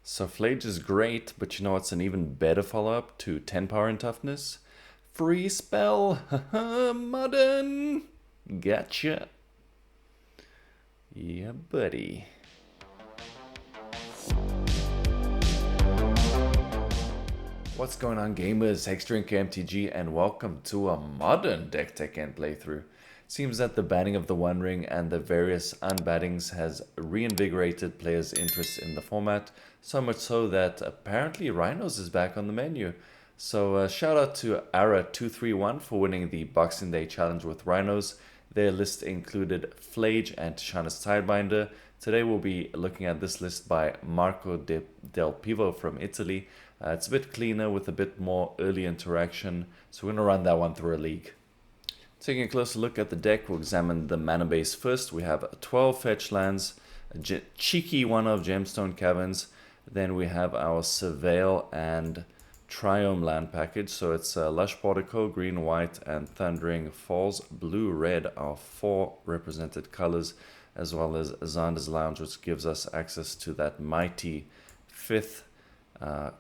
So Flage is great, but you know what's an even better follow-up to 10 power and toughness? Free spell! Haha, modern! Gotcha! Yeah, buddy. What's going on, gamers? Hexdrinker MTG, and welcome to a modern Decktech end playthrough. Seems that the banning of the One Ring and the various unbattings has reinvigorated players' interest in the format, so much so that apparently Rhinos is back on the menu. So shout out to Ara231 for winning the Boxing Day challenge with Rhinos. Their list included Flage and Tishana's Sidebinder. Today we'll be looking at this list by Marco Del Pivo from Italy. It's a bit cleaner with a bit more early interaction, so we're going to run that one through a league. Taking a closer look at the deck, we'll examine the mana base first. We have 12 fetch lands, a cheeky one of Gemstone Caverns, then we have our Surveil and Triome land package. So it's Lush Portico, green, white, and Thundering Falls. Blue, red are 4 represented colors, as well as Xander's Lounge, which gives us access to that mighty 5th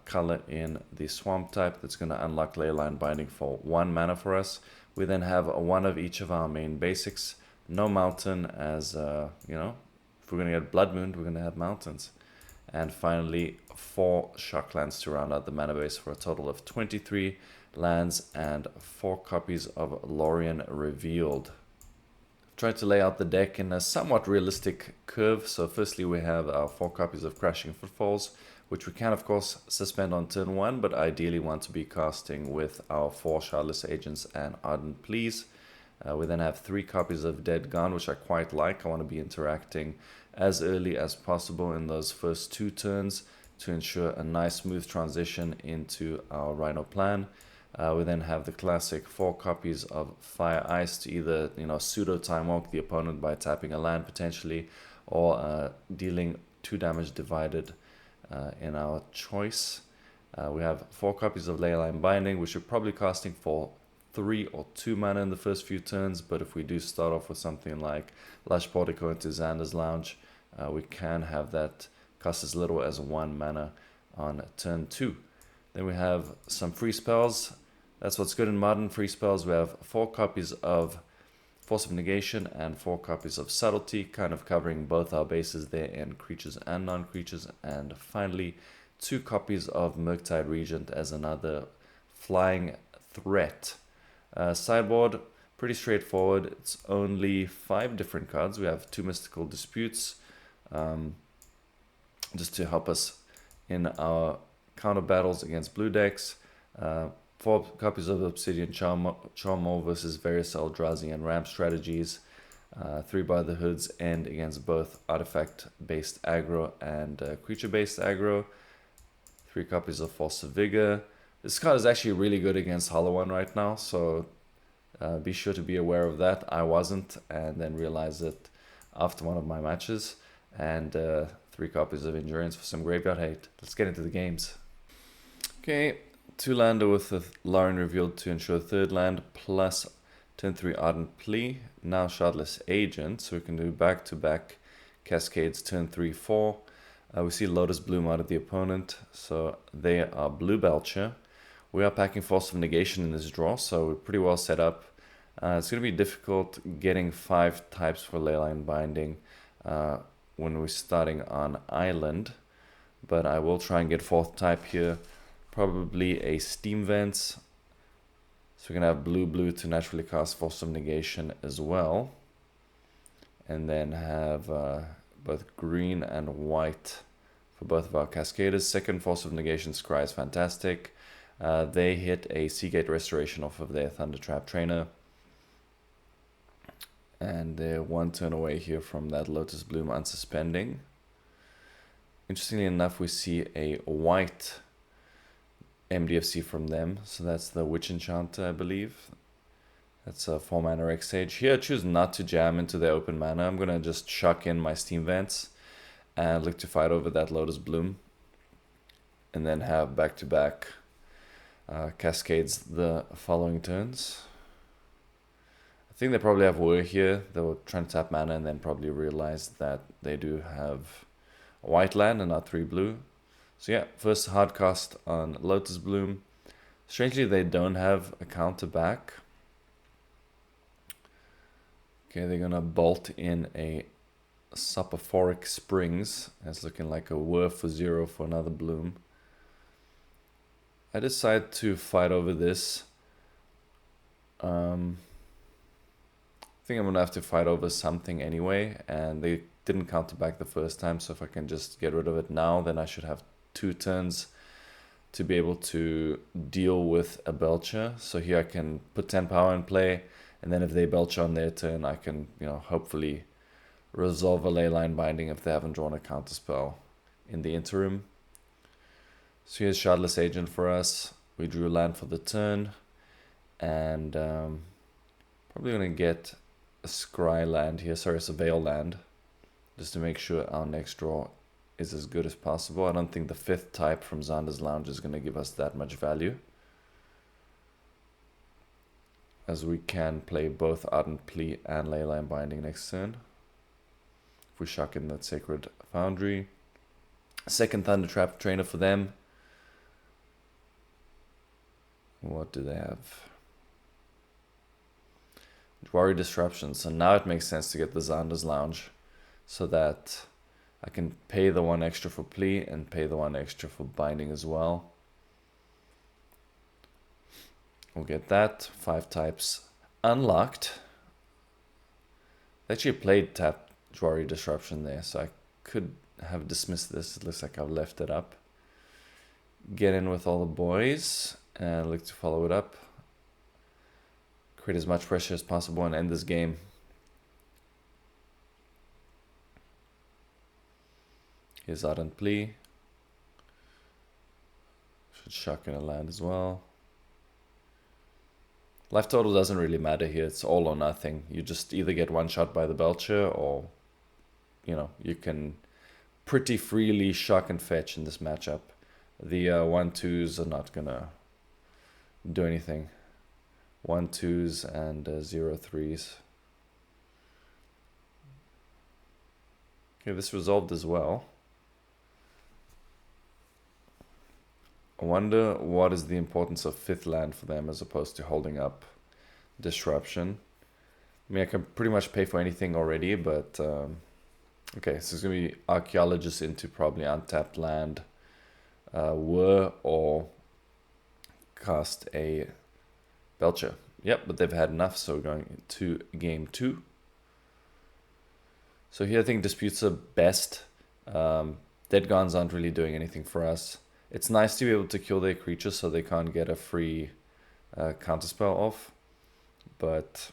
color in the swamp type that's going to unlock Leyline Binding for 1 mana for us. We then have one of each of our main basics. No mountain, as you know, if we're going to get Blood Moon, we're going to have mountains. And finally 4 shock lands to round out the mana base for a total of 23 lands and 4 copies of Lorien Revealed. I've tried to lay out the deck in a somewhat realistic curve. So firstly we have our 4 copies of Crashing Footfalls, which we can of course suspend on turn 1, but ideally want to be casting with our 4 Shardless Agents and Ardent Pleas. We then have 3 copies of Dead Gone, which I quite like. I want to be interacting as early as possible in those first 2 turns to ensure a nice smooth transition into our Rhino plan. We then have the classic 4 copies of Fire Ice to either pseudo time walk the opponent by tapping a land potentially, or dealing 2 damage divided in our choice. We have 4 copies of Leyline Binding, which we're probably casting for 3 or 2 mana in the first few turns, but if we do start off with something like Lush Portico into Xander's Lounge, we can have that cost as little as 1 mana on turn 2. Then we have some free spells. That's what's good in modern free spells. We have 4 copies of Force of Negation and 4 copies of Subtlety, kind of covering both our bases there in creatures and non-creatures. And finally 2 copies of Murktide Regent as another flying threat. Sideboard, pretty straightforward. It's only 5 different cards. We have 2 Mystical Disputes, just to help us in our counter battles against blue decks. 4 copies of Obsidian Charmaw versus various Eldrazi and Ramp strategies. 3 Brotherhoods end against both artifact-based aggro and creature-based aggro. 3 copies of Force of Vigor. This card is actually really good against Hollow One right now, so be sure to be aware of that. I wasn't, and then realized it after one of my matches. And 3 copies of Endurance for some graveyard hate. Let's get into the games. Okay. 2 lander with the Lorien Revealed to ensure 3rd land, plus turn 3 Ardent Plea. Now Shardless Agent, so we can do back-to-back Cascades turn 3-4. We see Lotus Bloom out of the opponent, so they are blue Belcher. We are packing Force of Negation in this draw, so we're pretty well set up. It's going to be difficult getting 5 types for Leyline Binding when we're starting on Island, but I will try and get 4th type here. Probably a Steam Vents. So we're going to have blue to naturally cast Force of Negation as well. And then have both green and white for both of our Cascaders. Second Force of Negation Scry is fantastic. They hit a Seagate Restoration off of their Thunder Trap Trainer. And they're 1 turn away here from that Lotus Bloom unsuspending. Interestingly enough, we see a white MDFC from them, so that's the Witch Enchanter, I believe. That's a 4 mana X Sage. Here I choose not to jam into their open mana. I'm gonna just chuck in my Steam Vents and look to fight over that Lotus Bloom, and then have back-to-back Cascades the following turns. I think they probably have Whir here. They will try to tap mana and then probably realize that they do have a white land and not 3 blue. So yeah, first hard cast on Lotus Bloom. Strangely, they don't have a counter back. Okay, they're gonna bolt in a Soporific Springs. That's looking like a Whir for 0 for another Bloom. I decide to fight over this. I think I'm gonna have to fight over something anyway, and they didn't counter back the first time, so if I can just get rid of it now, then I should have 2 turns to be able to deal with a Belcher. So here I can put 10 power in play, and then if they Belcher on their turn, I can, hopefully resolve a Leyline Binding if they haven't drawn a counterspell in the interim. So here's Shardless Agent for us. We drew land for the turn, and probably gonna get a Scry land here, sorry, it's a Veil land, just to make sure our next draw is as good as possible. I don't think the 5th type from Xander's Lounge is going to give us that much value, as we can play both Ardent Plea and Leyline Binding next turn. If we shock in that Sacred Foundry. Second Thunder Trap Trainer for them. What do they have? Jwari Disruption. So now it makes sense to get the Xander's Lounge, so that I can pay the 1 extra for Plea and pay the 1 extra for Binding as well. We'll get that. 5 types unlocked. They actually played tap Jwari Disruption there, so I could have dismissed this. It looks like I've left it up. Get in with all the boys and look to follow it up. Create as much pressure as possible and end this game. Here's Ardent Plea. Should shock in a land as well. Life total doesn't really matter here. It's all or nothing. You just either get one shot by the Belcher, or you can pretty freely shock and fetch in this matchup. The 1/2s are not gonna do anything. 1/2s and 0/3s. Okay, this resolved as well. I wonder what is the importance of 5th land for them as opposed to holding up Disruption. I mean, I can pretty much pay for anything already, but okay, so it's going to be Archaeologist into probably untapped land, or cast a Belcher. Yep, but they've had enough, so we're going to game 2. So here I think Disputes are best. Dead Gons aren't really doing anything for us. It's nice to be able to kill their creatures so they can't get a free counterspell off. But,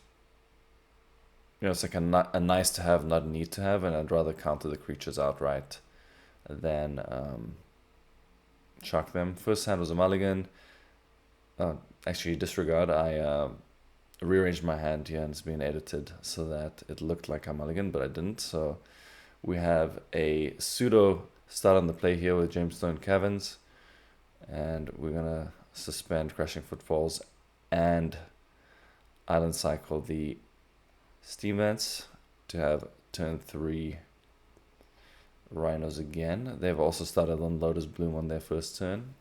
it's like a nice to have, not a need to have, and I'd rather counter the creatures outright than shock them. First hand was a mulligan. Actually, disregard. I rearranged my hand here and it's been edited so that it looked like a mulligan, but I didn't. So we have a pseudo start on the play here with Gemstone Caverns. And we're going to suspend Crashing Footfalls and Island Cycle the Steam Vents to have turn 3 Rhinos again. They've also started on Lotus Bloom on their first turn.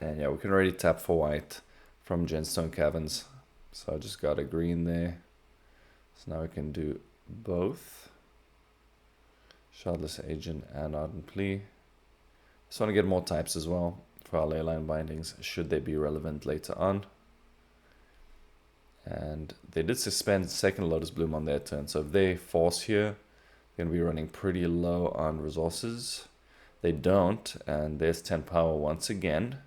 And yeah, we can already tap for white from Gemstone Caverns. So I just got a green there. So now we can do both. Shardless Agent and Ardent Plea. Just want to get more types as well for our Leyline Bindings, should they be relevant later on. And they did suspend second Lotus Bloom on their turn. So if they force here, they're going to be running pretty low on resources. They don't, and there's 10 power once again,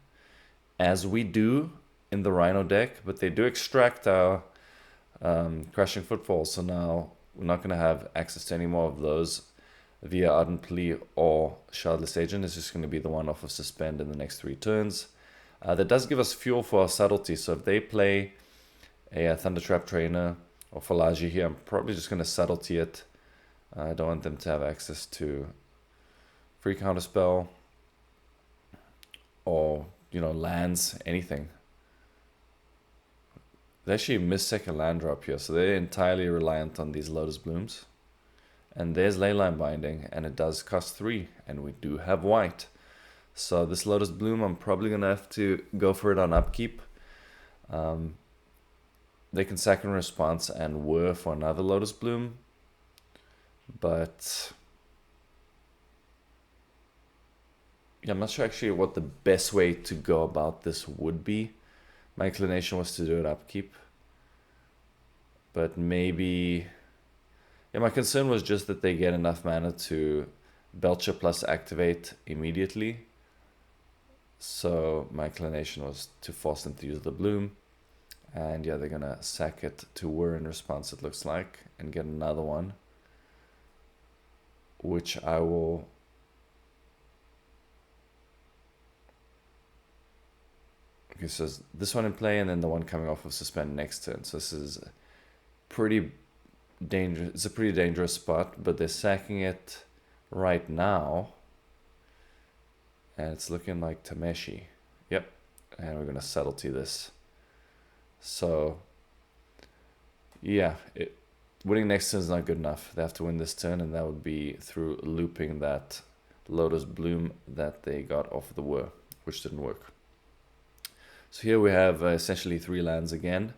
as we do in the Rhino deck, but they do extract our Crashing Footfalls, so now we're not going to have access to any more of those via Ardent Plea or Shardless Agent. It's just going to be the one off of Suspend in the next 3 turns. That does give us fuel for our Subtlety, so if they play a Thunder Trap Trainer or Falaji here, I'm probably just going to Subtlety it. I don't want them to have access to free counterspell or, lands, anything. They actually missed second land drop here, so they're entirely reliant on these Lotus Blooms. And there's Leyline Binding, and it does cost 3, and we do have white. So this Lotus Bloom, I'm probably going to have to go for it on upkeep. They can sack in response and whir for another Lotus Bloom. But yeah, I'm not sure actually what the best way to go about this would be. My inclination was to do it upkeep. But maybe... yeah, my concern was just that they get enough mana to Belcher plus activate immediately. So my inclination was to force them to use the Bloom. And yeah, they're going to sack it to whir in response, it looks like, and get another one. Which I will... okay, so this one in play, and then the one coming off of suspend next turn. So this is pretty dangerous. It's a pretty dangerous spot, but they're sacking it right now. And it's looking like Tameshi. Yep. And we're going to subtlety this. So, yeah, winning next turn is not good enough. They have to win this turn, and that would be through looping that Lotus Bloom that they got off the whir, which didn't work. So here we have essentially 3 lands again,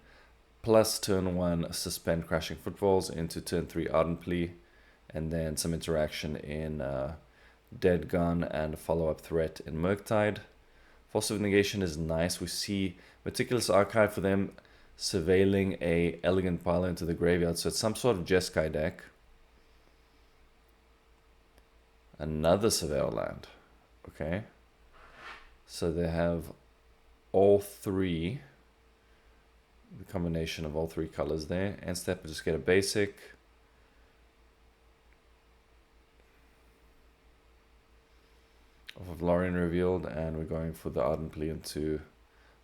plus turn 1 suspend Crashing Footfalls into turn 3 Ardent Plea, and then some interaction in Dead Gun and follow-up threat in Murktide. Force of Negation is nice. We see Meticulous Archive for them surveilling a Elegant Pile into the graveyard, so it's some sort of Jeskai deck. Another Surveil land. Okay. So they have all 3, the combination of all 3 colors there. End step, just get a basic. Off of Lorien Revealed, and we're going for the Ardent Plea into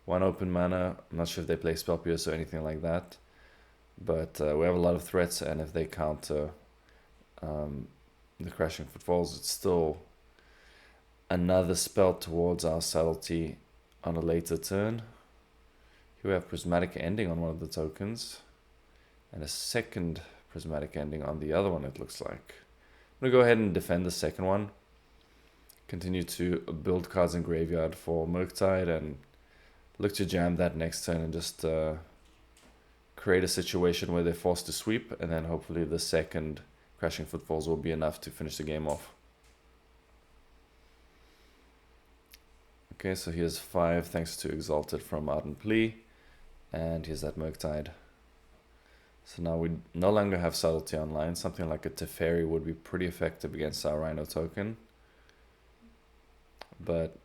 1 open mana. I'm not sure if they play Spell Pierce or anything like that, but we have a lot of threats, and if they counter the Crashing Footfalls, it's still another spell towards our Subtlety on a later turn. Here we have Prismatic Ending on one of the tokens, and a second Prismatic Ending on the other one, it looks like. I'm going to go ahead and defend the second one. Continue to build cards in graveyard for Murktide and look to jam that next turn and just create a situation where they're forced to sweep, and then hopefully the second Crashing Footfalls will be enough to finish the game off. Okay, so here's 5 thanks to Exalted from Ardent Plea, and here's that Murktide. So now we no longer have Subtlety online. Something like a Teferi would be pretty effective against our Rhino token. But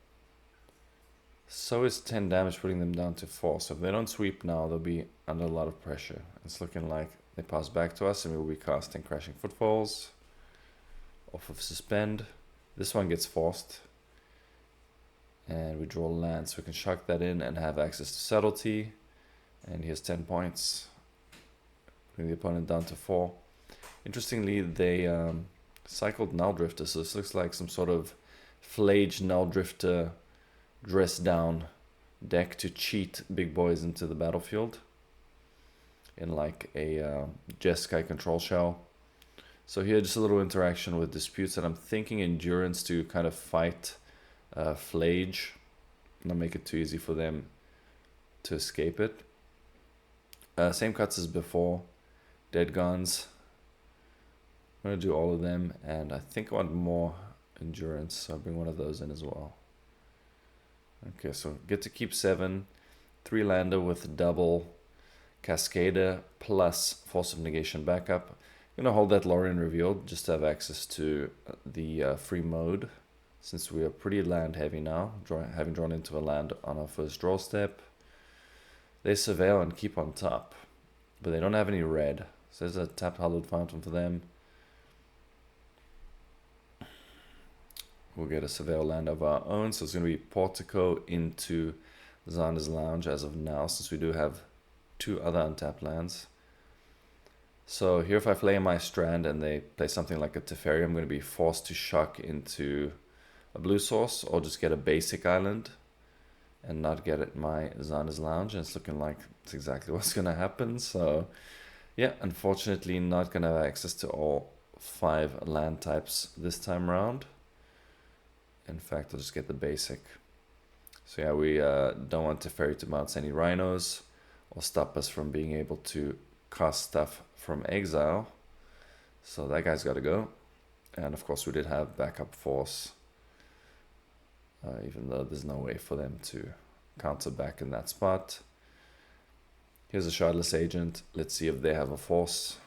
so is 10 damage, putting them down to 4. So if they don't sweep now, they'll be under a lot of pressure. It's looking like they pass back to us, and we'll be casting Crashing Footfalls off of Suspend. This one gets forced, and we draw land, so we can chuck that in and have access to Subtlety. And here's 10 points, putting the opponent down to 4. Interestingly, they cycled Null Drifter, so this looks like some sort of Flage Null Drifter Dressdown deck to cheat big boys into the battlefield in like a Jeskai control shell. So here just a little interaction with Disputes, and I'm thinking Endurance to kind of fight Flage, not make it too easy for them to escape it. Same cuts as before. Dead Guns. I'm going to do all of them, and I think I want more Endurance, so I'll bring one of those in as well. Okay, so get to keep 7. 3 lander with double Cascader plus Force of Negation backup. I'm going to hold that Lorien Revealed just to have access to the free mode, since we are pretty land heavy now, having drawn into a land on our first draw step. They surveil and keep on top, but they don't have any red, so there's a tapped Hallowed Fountain for them. We'll get a surveil land of our own, so it's going to be Portico into Xander's Lounge as of now, since we do have 2 other untapped lands. So here if I play my Strand and they play something like a Teferi, I'm going to be forced to shock into a blue source or just get a basic island. and not get at my Xander's Lounge, and it's looking like it's exactly what's going to happen. So yeah, unfortunately not going to have access to all 5 land types this time around. In fact, I'll just get the basic. So yeah, we don't want Teferi to bounce any Rhinos or stop us from being able to cast stuff from exile. So that guy's got to go. And of course we did have backup force, even though there's no way for them to counter back in that spot. Here's a Shardless Agent. Let's see if they have a force.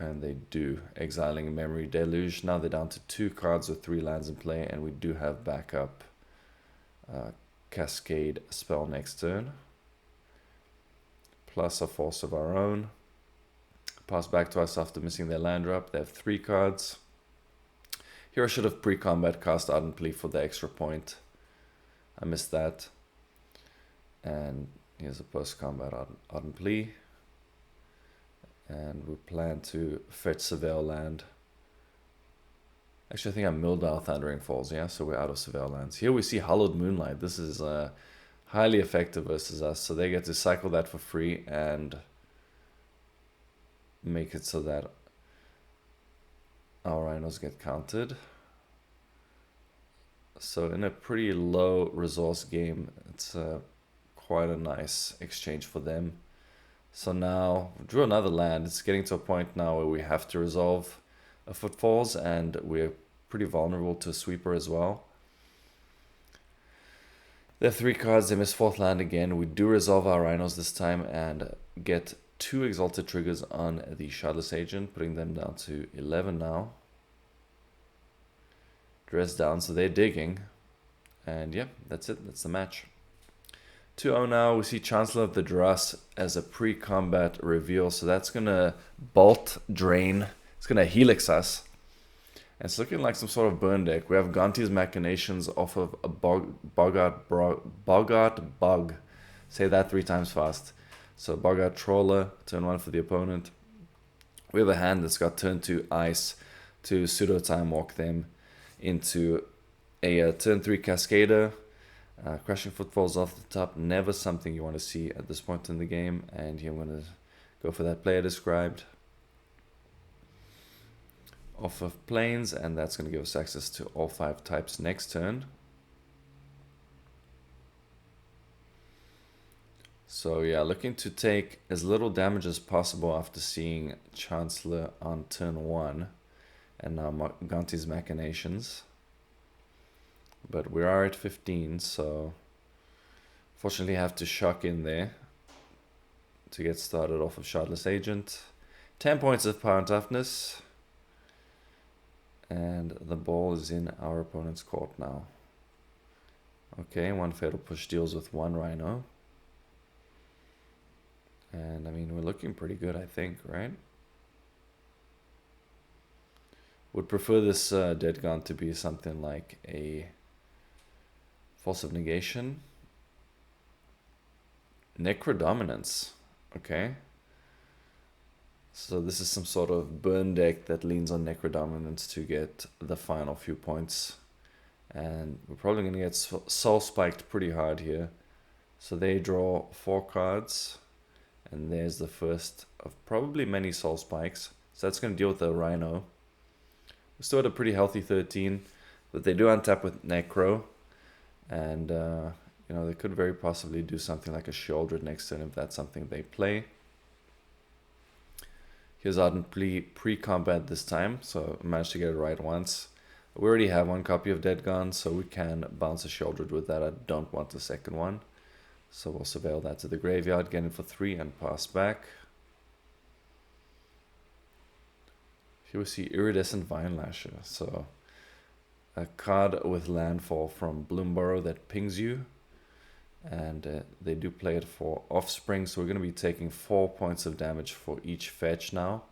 And they do, exiling Memory Deluge. Now they're down to 2 cards with 3 lands in play, and we do have backup Cascade spell next turn. Plus a force of our own. Pass back to us after missing their land drop. They have 3 cards. Here I should have pre-combat cast Ardent Plea for the extra point. I missed that. And here's a post-combat Ardent Plea. And we plan to fetch Surveil land. Actually, I think I milled our Thundering Falls, yeah? So we're out of Surveil lands. Here we see Hallowed Moonlight. This is highly effective versus us. So they get to cycle that for free and make it so that our Rhinos get counted. So in a pretty low resource game, it's quite a nice exchange for them. So now, drew another land. It's getting to a point now where we have to resolve a Footfalls, and we're pretty vulnerable to a Sweeper as well. They have 3 cards, they miss 4th land again. We do resolve our Rhinos this time and get 2 Exalted Triggers on the Shardless Agent, putting them down to 11 now. Dressdown, so they're digging. And yeah, that's it, that's the match. 2-0 now. We see Chancellor of the Dross as a pre-combat reveal. So that's going to bolt, drain. It's going to helix us. And it's looking like some sort of burn deck. We have Gonti's Machinations off of a Boggart Bug. Say that 3 times fast. So Boggart Trawler, turn 1 for the opponent. We have a hand that's got turn 2 Ice to pseudo time walk them into a turn 3 Cascader. Crashing Footfalls off the top, never something you want to see at this point in the game. And here I'm going to go for that player described. Off of Plains, and that's going to give us access to all 5 types next turn. So yeah, looking to take as little damage as possible after seeing Chancellor on turn 1. And now Gonti's Machinations. But we are at 15, so fortunately I have to shock in there to get started off of Shardless Agent. 10 points of power and toughness. And the ball is in our opponent's court now. Okay, 1 Fatal Push deals with 1 Rhino. And I mean, we're looking pretty good, I think, right? Would prefer this Dead Gun to be something like a Force of Negation. Necrodominance. Okay. So this is some sort of burn deck that leans on Necrodominance to get the final few points. And we're probably going to get soul spiked pretty hard here. So they draw 4 cards. And there's the first of probably many soul spikes. So that's going to deal with the Rhino. We're still at a pretty healthy 13. But they do untap with Necro. And, you know, they could very possibly do something like a Shieldred next turn if that's something they play. Here's Ardent Plea pre-combat this time, so I managed to get it right once. We already have 1 copy of Dead Gun, so we can bounce a Shieldred with that. I don't want the second one. So we'll surveil that to the graveyard, get in for 3 and pass back. Here we see Iridescent Vine Lasher, so a card with landfall from Bloomburrow that pings you. And they do play it for Offspring, so we're going to be taking 4 points of damage for each fetch now.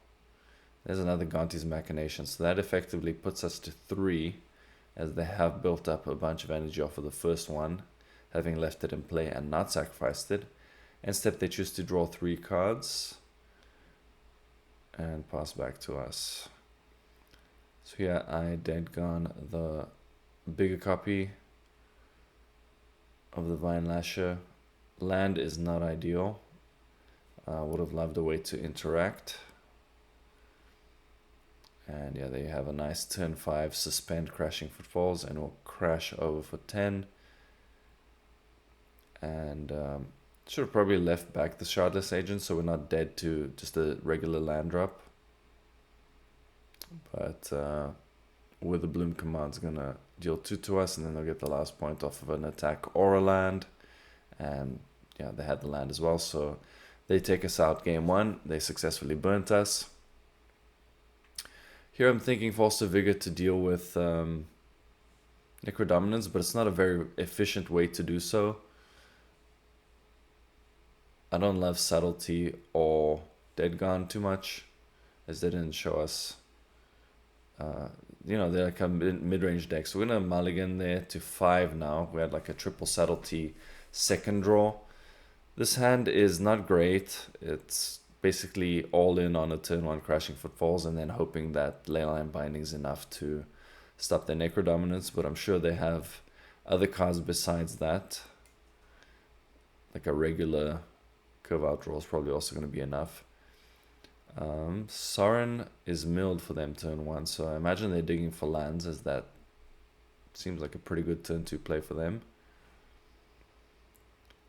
There's another Gonti's Machination, so that effectively puts us to 3, as they have built up a bunch of energy off of the first one, having left it in play and not sacrificed it. Instead, they choose to draw 3 cards and pass back to us. So here I Dead Gun the bigger copy of the Vine Lasher. Land is not ideal. Would have loved a way to interact. And yeah, there you have a nice turn 5 suspend Crashing Footfalls, and we'll crash over for 10. And should have probably left back the Shardless Agent so we're not dead to just a regular land drop. But with the Bloom Command's gonna deal 2 to us, and then they'll get the last point off of an attack or a land. And yeah, they had the land as well, so they take us out game 1. They successfully burnt us. Here I'm thinking Force of Vigor to deal with Necrodominance, but it's not a very efficient way to do so. I don't love Subtlety or Dead Gone too much, as they didn't show us. You know, they're like a mid-range deck. So we're going to mulligan there to 5 now. We had like a triple Subtlety second draw. This hand is not great. It's basically all in on a turn 1 Crashing Footfalls and then hoping that Leyline Binding is enough to stop their Necrodominance. But I'm sure they have other cards besides that. Like a regular curve out draw is probably also going to be enough. Sorin is milled for them turn 1, so I imagine they're digging for lands, as that seems like a pretty good turn 2 play for them.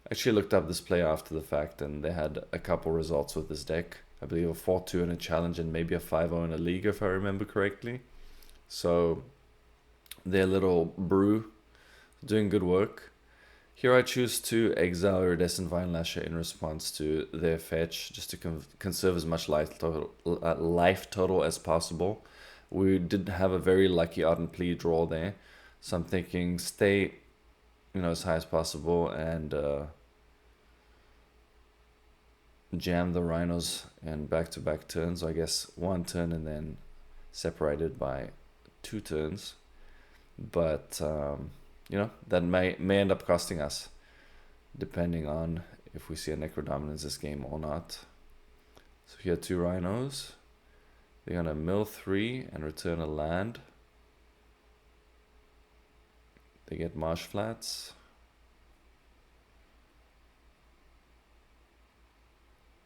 Actually looked up this play after the fact, and they had a couple results with this deck. I believe a 4-2 in a challenge and maybe a 5-0 in a league, if I remember correctly. So their little brew doing good work. Here I choose to exile Iridescent Vine Lasher in response to their fetch, just to conserve as much life total as possible. We did have a very lucky Ardent Plea draw there, so I'm thinking stay, you know, as high as possible and jam the Rhinos in back-to-back turns. So I guess 1 turn and then separated by 2 turns, but you know, that may end up costing us, depending on if we see a Necrodominance this game or not. So here 2 Rhinos. They're gonna mill 3 and return a land. They get Marsh Flats.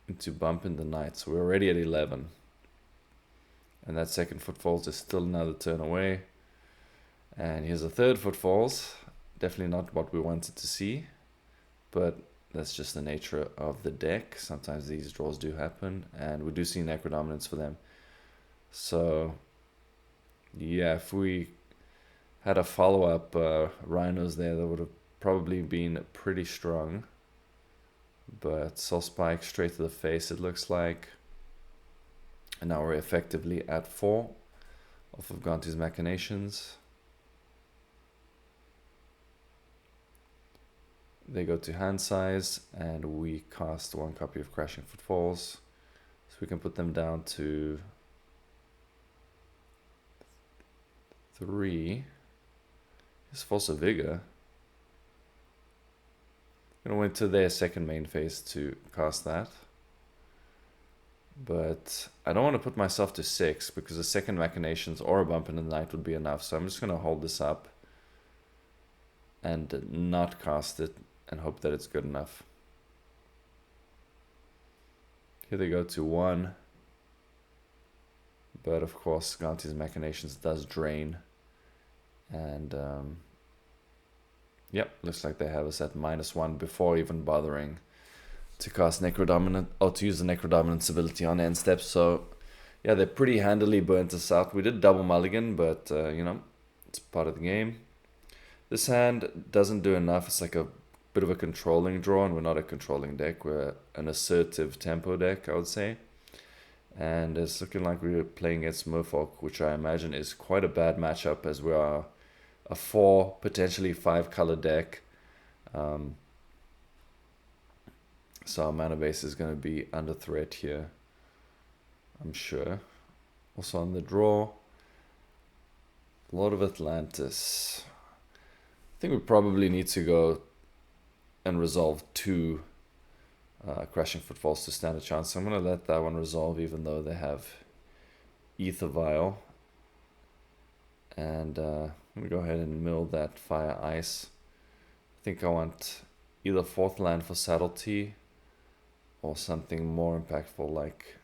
Into Bump in the Night. So we're already at 11. And that second Footfalls is still another turn away. And here's a third Footfalls. Definitely not what we wanted to see, but that's just the nature of the deck. Sometimes these draws do happen, and we do see Necrodominance for them. So yeah, if we had a follow-up Rhinos there, that would have probably been pretty strong. But Soul Spike straight to the face, it looks like. And now we're effectively at 4 off of Gonti's Machinations. They go to hand size, and we cast 1 copy of Crashing Footfalls. So we can put them down to 3. Here's Force of Vigor. I'm going to wait to their second main phase to cast that. But I don't want to put myself to 6, because a second Machinations or a Bump in the Night would be enough. So I'm just going to hold this up and not cast it and hope that it's good enough. Here they go to 1. But of course, Gonti's Machinations does drain. And yep, looks like they have us at -1 before even bothering to cast Necrodominant, or to use the Necrodominance ability on end step. So yeah, they pretty handily burnt us out. We did double mulligan, but you know, it's part of the game. This hand doesn't do enough. It's like a bit of a controlling draw, and we're not a controlling deck. We're an assertive tempo deck, I would say. And it's looking like we're playing against Merfolk, which I imagine is quite a bad matchup, as we are a 4, potentially 5 color deck. So our mana base is going to be under threat here, I'm sure. Also on the draw, Lord of Atlantis. I think we probably need to go and resolve 2 Crashing Footfalls to stand a chance. So I'm going to let that one resolve, even though they have Ether Vial. And I'm going to go ahead and mill that Fire Ice. I think I want either 4th land for Subtlety or something more impactful like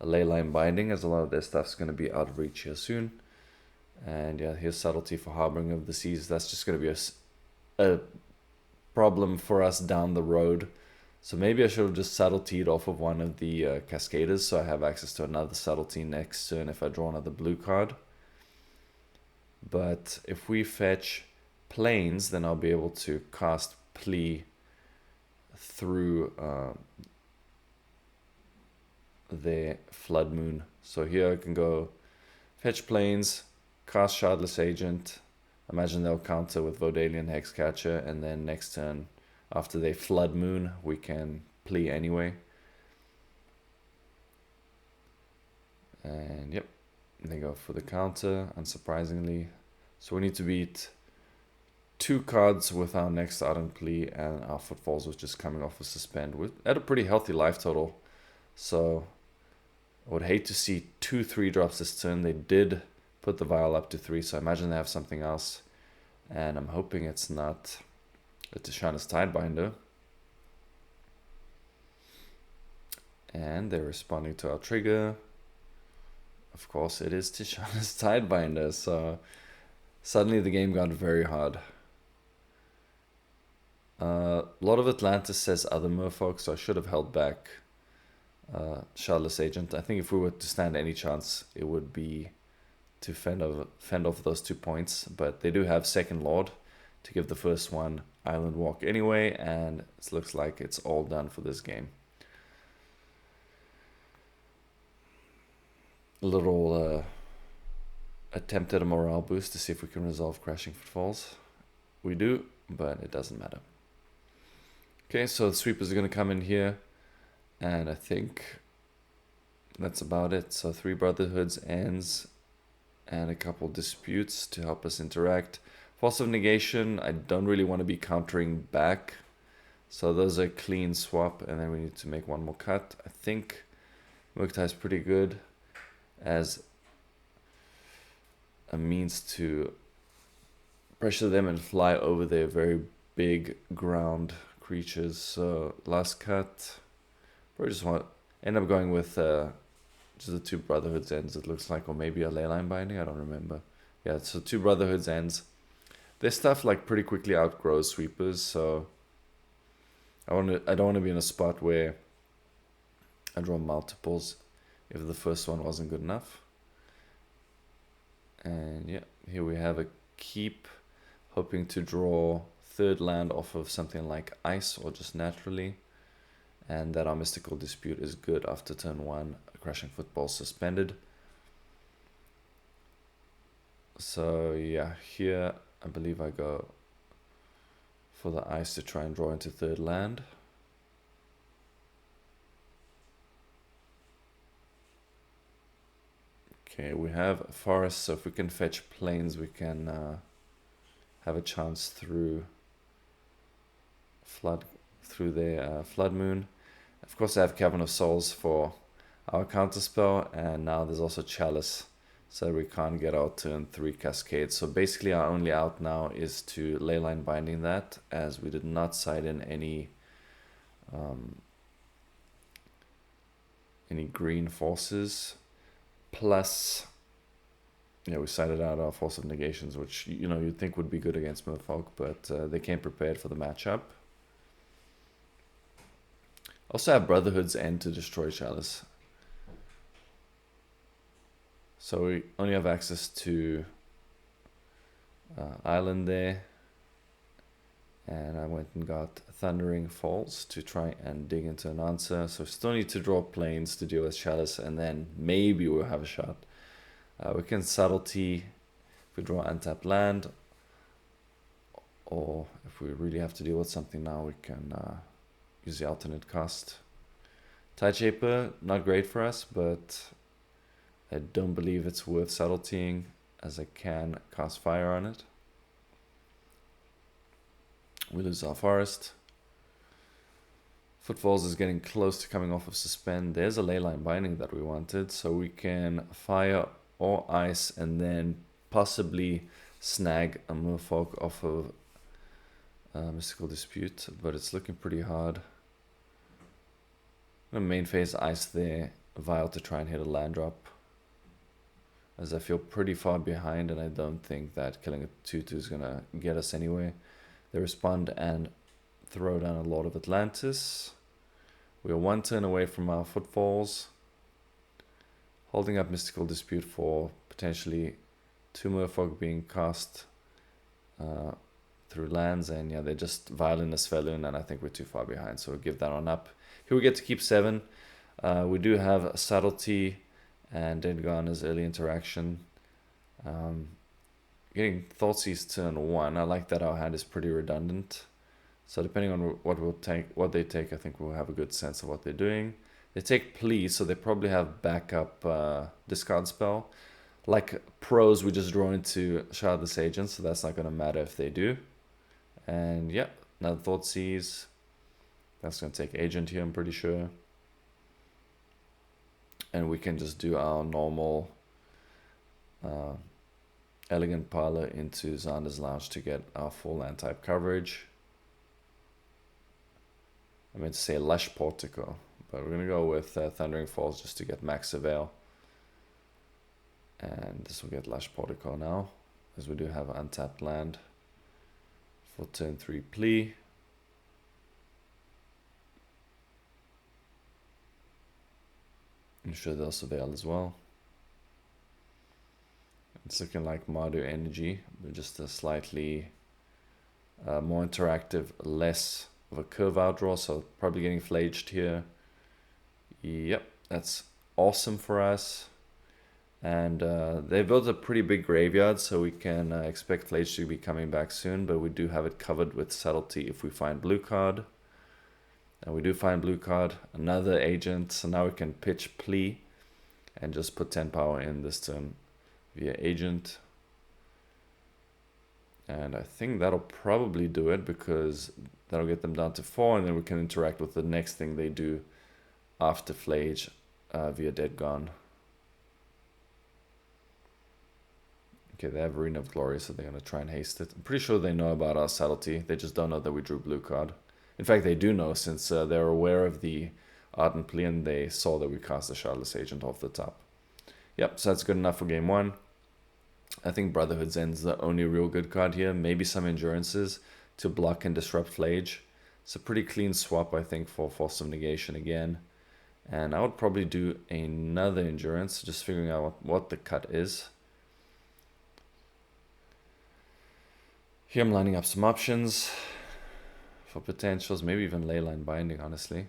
a Leyline Binding, as a lot of their stuff's going to be out of reach here soon. And yeah, here's Subtlety for Harboring of the Seas. That's just going to be a problem for us down the road. So maybe I should have just Subtletied off of one of the Cascaders so I have access to another Subtlety next turn if I draw another blue card. But if we fetch Plains, then I'll be able to cast Plea through their Flood Moon. So here I can go fetch Plains, cast Shardless Agent. Imagine they'll counter with Vodalian Hexcatcher, and then next turn, after they Flood Moon, we can Plea anyway. And yep, they go for the counter, unsurprisingly. So we need to beat 2 cards with our next Ardent Plea and our Footfalls, which is coming off a suspend. We're at a pretty healthy life total. So I would hate to see 2 3-drops this turn. They did put the Vial up to 3, so I imagine they have something else. And I'm hoping it's not a Tishana's Tidebinder. And they're responding to our trigger. Of course, it is Tishana's Tidebinder, so suddenly the game got very hard. A lot of Atlantis says other Merfolk, so I should have held back Shardless Agent. I think if we were to stand any chance, it would be to fend off those 2 points. But they do have Second Lord to give the first one Island Walk anyway, and it looks like it's all done for this game. A little attempt at a morale boost to see if we can resolve Crashing Footfalls. We do, but it doesn't matter. Okay, so the sweepers are going to come in here, and I think that's about it. So 3 Brotherhoods ends and a couple disputes to help us interact. Force of Negation, I don't really want to be countering back. So those are a clean swap, and then we need to make one more cut. I think Murktide is pretty good as a means to pressure them and fly over their very big ground creatures. So last cut, probably just want end up going with just the 2 Brotherhoods ends, it looks like, or maybe a Leyline Binding, I don't remember. Yeah, so 2 Brotherhoods ends. Their stuff like pretty quickly outgrows sweepers, so I don't want to be in a spot where I draw multiples if the first one wasn't good enough. And yeah, here we have a keep, hoping to draw 3rd land off of something like ice or just naturally, and that our Mystical Dispute is good after turn 1, Crashing Footfalls suspended. So yeah, here I believe I go for the ice to try and draw into 3rd land. Okay, we have a forest, so if we can fetch plains, we can have a chance through their Flood Moon. Of course, I have Cavern of Souls for our counterspell, and now there's also Chalice, so we can't get out turn 3 Cascade. So basically, our only out now is to Leyline Binding that, as we did not side in any green forces. Plus, yeah, we sided out our Force of Negations, which, you know, you'd think would be good against Merfolk, but they came prepared for the matchup. Also have Brotherhood's End to destroy Chalice. So we only have access to Island there. And I went and got Thundering Falls to try and dig into an answer. So still need to draw plains to deal with Chalice, and then maybe we'll have a shot. We can Subtlety if we draw untapped land, or if we really have to deal with something now, we can use the alternate cost. Tideshaper, not great for us, but I don't believe it's worth Subtletying, as I can cast fire on it. We lose our forest. Footfalls is getting close to coming off of suspend. There's a Leyline Binding that we wanted, so we can fire or ice and then possibly snag a Merfolk off of Mystical Dispute, but it's looking pretty hard. I'm gonna main phase Ice there, Vial to try and hit a land drop, as I feel pretty far behind and I don't think that killing a 2/2 is gonna get us anywhere. They respond and throw down a Lord of Atlantis. We are one turn away from our Footfalls, holding up Mystical Dispute for potentially 2 Merfolk being cast through lands, and yeah, they just Violin a Svelun, and I think we're too far behind, so we'll give that one up. Here we get to keep 7. We do have Subtlety and Dead Gone as early interaction. Getting Thoughtseize turn 1, I like that our hand is pretty redundant. So depending on what they take, I think we'll have a good sense of what they're doing. They take Plea, so they probably have backup discard spell. Like pros, we just draw into Shardless Agent, so that's not going to matter if they do. And yeah, another Thoughtseize. That's going to take Agent here, I'm pretty sure. And we can just do our normal Elegant Parlor into Xander's Lounge to get our full land type coverage. I meant to say Lush Portico, but we're going to go with Thundering Falls just to get max Surveil. And this will get Lush Portico now, as we do have untapped land for turn 3 Plea. I'm sure they'll Surveil as well. It's looking like Mardu energy, but just a slightly more interactive, less of a curve out draw, so probably getting flaged here. Yep, that's awesome for us. And they built a pretty big graveyard, so we can expect Flage to be coming back soon, but we do have it covered with Subtlety if we find blue card. And we do find blue card, another Agent, so now we can pitch Plea and just put 10 power in this turn via Agent. And I think that'll probably do it, because that'll get them down to 4, and then we can interact with the next thing they do after Flage via Dead Gone. Okay, they have Arena of Glory, so they're going to try and haste it. I'm pretty sure they know about our Subtlety. They just don't know that we drew blue card. In fact, they do know, since they're aware of the Ardent Plea and they saw that we cast the Shardless Agent off the top. Yep, so that's good enough for game 1. I think Brotherhood's End's the only real good card here. Maybe some Endurances to block and disrupt Flage. It's a pretty clean swap, I think, for Force of Negation again. And I would probably do another Endurance, just figuring out what the cut is. Here I'm lining up some options for potentials, maybe even Leyline Binding, honestly.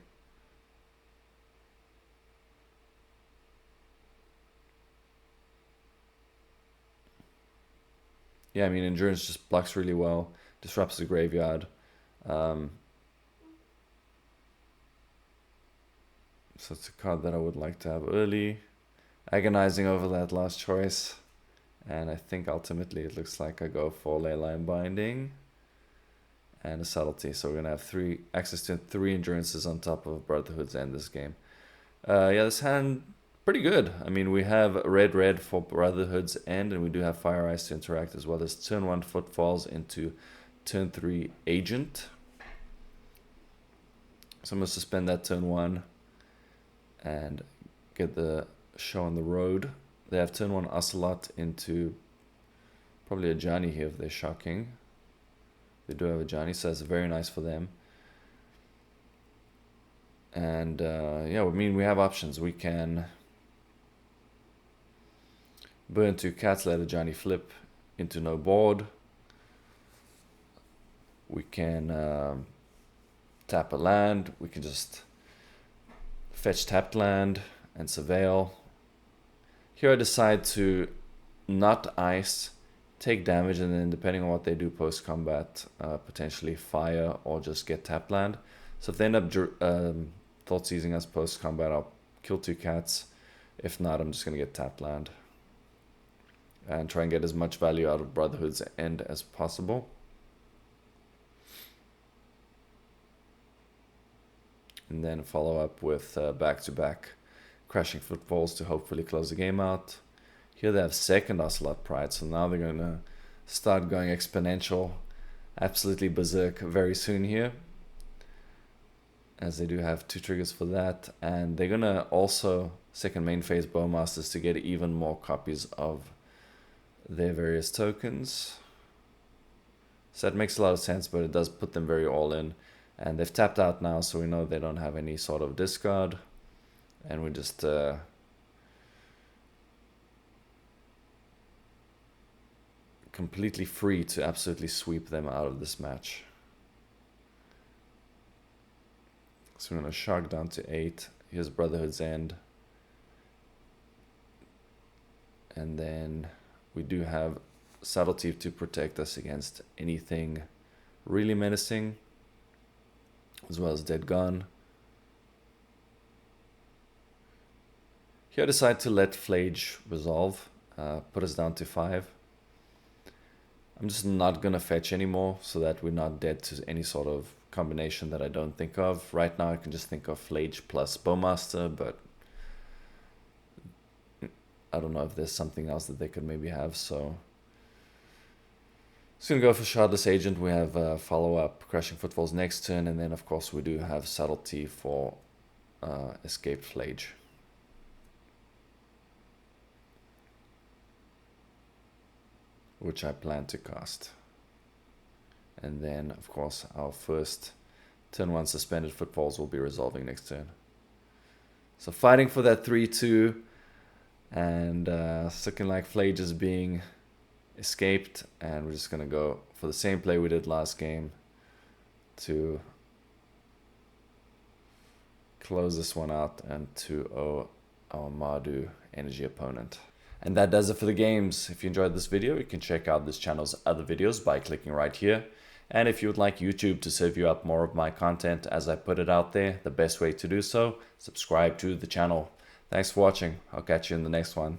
Yeah, I mean, Endurance just blocks really well, disrupts the graveyard. So it's a card that I would like to have early. Agonizing over that last choice. And I think ultimately it looks like I go for Leyline Binding and a Subtlety. So we're going to have access to 3 Endurances on top of Brotherhood's End this game. Yeah, this hand, pretty good. I mean, we have red for Brotherhood's End, and we do have Fire Ice to interact, as well as turn 1 Footfalls into turn 3 Agent. So I'm going to suspend that turn 1 and get the show on the road. They have turn 1 Ocelot into probably a Johnny here if they're shocking. They do have a Johnny, so that's very nice for them. And yeah, I mean, we have options. We can burn 2 cats, let a Johnny flip into no board. We can tap a land. We can just fetch tapped land and Surveil. Here I decide to not ice, take damage, and then depending on what they do post-combat, potentially fire or just get tapped land. So if they end up Thoughtseizing us post-combat, I'll kill 2 cats. If not, I'm just going to get tapped land. And try and get as much value out of Brotherhood's End as possible. And then follow up with back-to-back Crashing Footfalls to hopefully close the game out. Here they have second Ocelot Pride, so now they're going to start going exponential, absolutely berserk very soon here, as they do have 2 triggers for that, and they're gonna also second main phase Bowmasters to get even more copies of their various tokens. So that makes a lot of sense, but it does put them very all in. And they've tapped out now, so we know they don't have any sort of discard. And we're just completely free to absolutely sweep them out of this match. So we're going to Shark down to 8. Here's Brotherhood's End. And then we do have Subtlety to protect us against anything really menacing, as well as Dead Gone. Here I decide to let Flage resolve, put us down to 5. I'm just not going to fetch anymore so that we're not dead to any sort of combination that I don't think of. Right now I can just think of Flage plus Bowmaster, but I don't know if there's something else that they could maybe have, so just going to go for Shardless Agent. We have follow-up Crashing Footfalls next turn, and then of course we do have Subtlety for Escaped Flage. Which I plan to cast. And then of course our first turn 1 Suspended Footfalls will be resolving next turn. So fighting for that 3-2, and looking like Flage is being escaped, and we're just gonna go for the same play we did last game to close this one out and 2-0 our Mardu energy opponent. And that does it for the games. If you enjoyed this video, you can check out this channel's other videos by clicking right here. And if you would like YouTube to serve you up more of my content as I put it out there, the best way to do so, subscribe to the channel. Thanks for watching. I'll catch you in the next one.